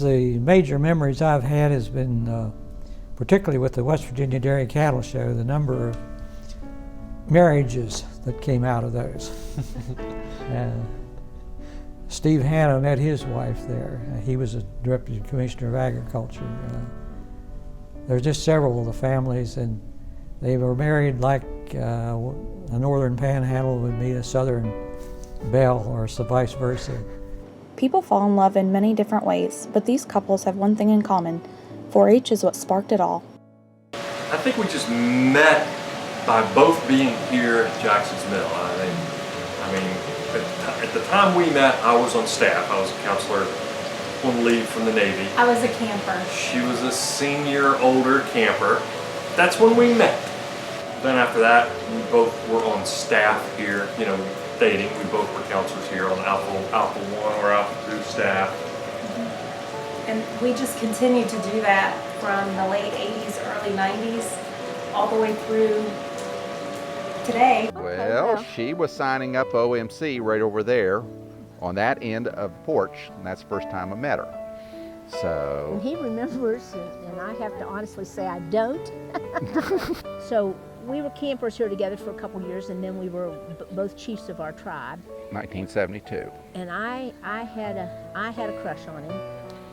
the major memories I've had has been, particularly with the West Virginia Dairy Cattle Show, the number of marriages that came out of those. Steve Hanna met his wife there. He was a Deputy Commissioner of Agriculture. There's just several of the families, and they were married like a northern panhandle would meet a southern belle, or vice versa. People fall in love in many different ways, but these couples have one thing in common. 4-H is what sparked it all. I think we just met by both being here at Jackson's Mill. I mean, at the time we met, I was on staff. I was a counselor on leave from the Navy. I was a camper. She was a senior, older camper. That's when we met. Then after that, we both were on staff here, you know, dating. We both were counselors here on Alpha 1 or Alpha 2 staff. And we just continued to do that from the late 80s, early 90s, all the way through today. Well, she was signing up OMC right over there on that end of the porch, and that's the first time I met her. So. And he remembers, and I have to honestly say I don't. So we were campers here together for a couple years, and then we were both chiefs of our tribe. 1972. And I had a crush on him,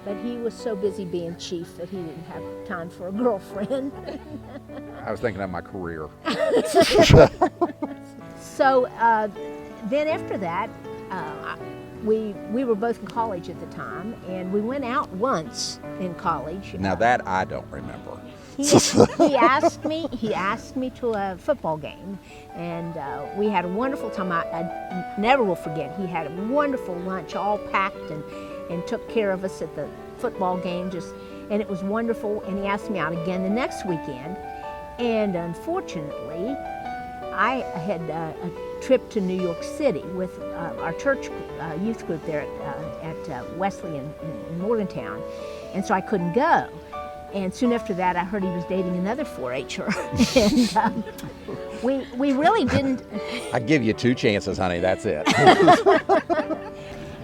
but he was so busy being chief that he didn't have time for a girlfriend. I was thinking of my career. So then after that, we were both in college at the time, and we went out once in college. Now that I don't remember. He asked me to a football game, and we had a wonderful time. I never will forget. He had a wonderful lunch, all packed, and took care of us at the football game. And it was wonderful. And he asked me out again the next weekend. And unfortunately, I had a trip to New York City with our church youth group there at Wesley in Morgantown, and so I couldn't go. And soon after that, I heard he was dating another 4-H'er, and we really didn't. I give you 2 chances, honey. That's it.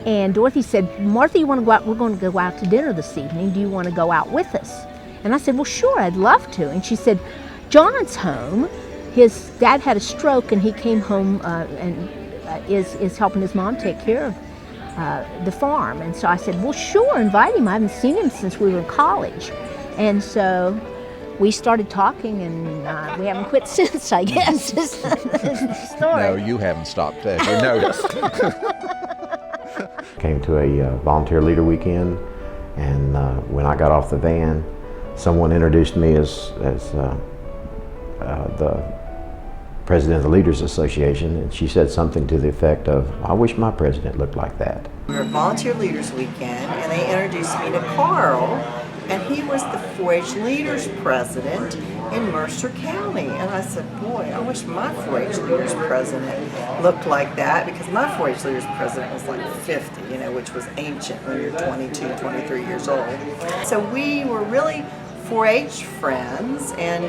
And Dorothy said, "Martha, you want to go out? We're going to go out to dinner this evening. Do you want to go out with us?" And I said, "Well, sure, I'd love to." And she said, "John's home. His dad had a stroke, and he came home and is helping his mom take care of the farm." And so I said, "Well, sure, invite him. I haven't seen him since we were in college." And so we started talking, and we haven't quit since, I guess, is the story. No, you haven't stopped that. You noticed. Came to a volunteer leader weekend, and when I got off the van, someone introduced me as the president of the Leaders Association, and she said something to the effect of, "I wish my president looked like that." We were at Volunteer Leaders Weekend, and they introduced me to Carl, and he was the 4-H Leaders President in Mercer County. And I said, "Boy, I wish my 4-H Leaders President looked like that," because my 4-H Leaders President was like 50, you know, which was ancient when you're 22, 23 years old. So we were really 4-H friends, and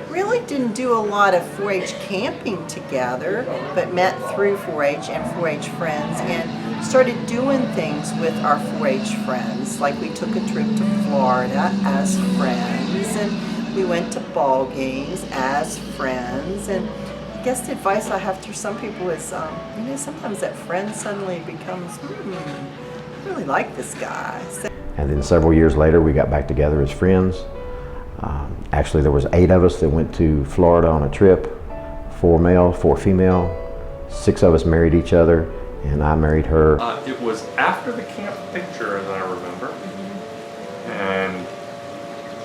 really didn't do a lot of 4-H camping together, but met through 4-H and 4-H friends, and started doing things with our 4-H friends. Like we took a trip to Florida as friends, and we went to ball games as friends. And I guess the advice I have for some people is, you know, sometimes that friend suddenly becomes, I really like this guy. And then several years later, we got back together as friends. Actually, there was 8 of us that went to Florida on a trip, 4 male, 4 female. 6 of us married each other, and I married her. It was after the camp picture, as I remember, and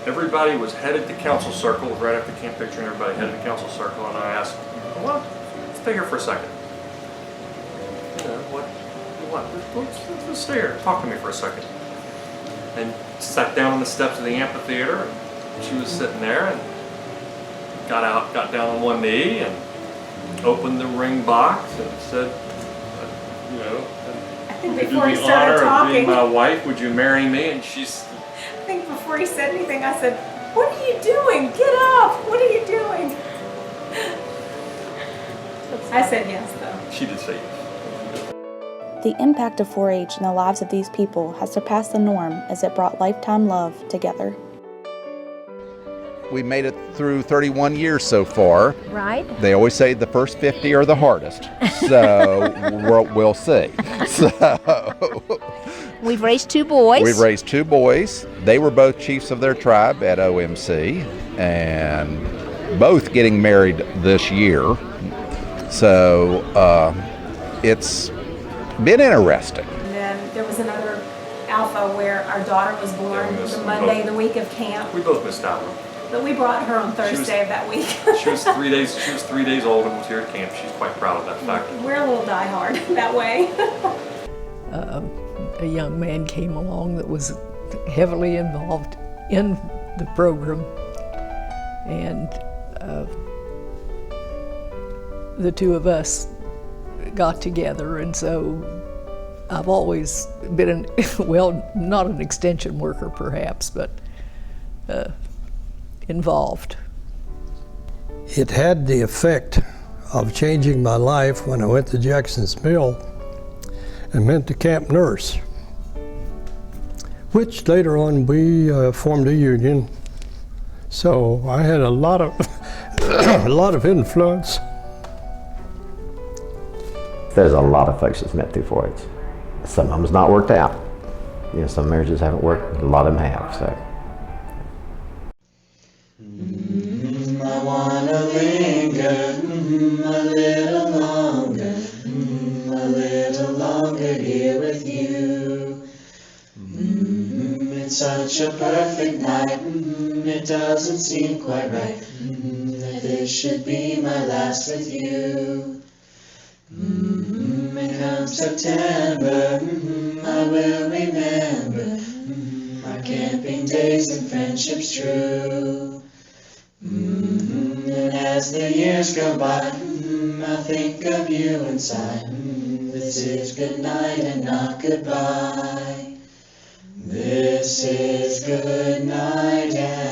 everybody was headed to council circle. Right after the camp picture, and everybody headed to council circle, and I asked, "Well, let's stay here for a second. You know, what? Let's stay here. Talk to me for a second." And sat down on the steps of the amphitheater. And she was sitting there and got down on one knee and opened the ring box and said, "You know, I think to do before he the started honor of talking, being my wife, would you marry me?" And she's. I think before he said anything, I said, "What are you doing? Get up! What are you doing?" I said yes, though. She did say yes. The impact of 4-H in the lives of these people has surpassed the norm as it brought lifetime love together. We made it through 31 years so far. Right? They always say the first 50 are the hardest, so we'll see. So We've raised 2 boys. we've raised 2 boys. They were both chiefs of their tribe at OMC, and both getting married this year. So it's been interesting. And then there was another alpha where our daughter was born Yeah, we missed the them Monday, both. the week of camp. We both missed that one. But we brought her on Thursday of that week. She was 3 days. She was 3 days old and was here at camp. She's quite proud of that fact. We're a little diehard that way. A young man came along that was heavily involved in the program, and the 2 of us got together, and so I've always been, well, not an extension worker perhaps, but involved. It had the effect of changing my life when I went to Jackson's Mill and went to camp nurse, which later on we formed a union. So I had a lot of a lot of influence. There's a lot of folks that's met through 4-H. Some of them's not worked out. You know, some marriages haven't worked. A lot of them have. So. I wanna linger a little longer, a little longer here with you. It's such a perfect night, it doesn't seem quite right that this should be my last with you. And come September, I will remember our camping days and friendships true. And as the years go by, I think of you and sigh. This is good night and not goodbye. This is good night and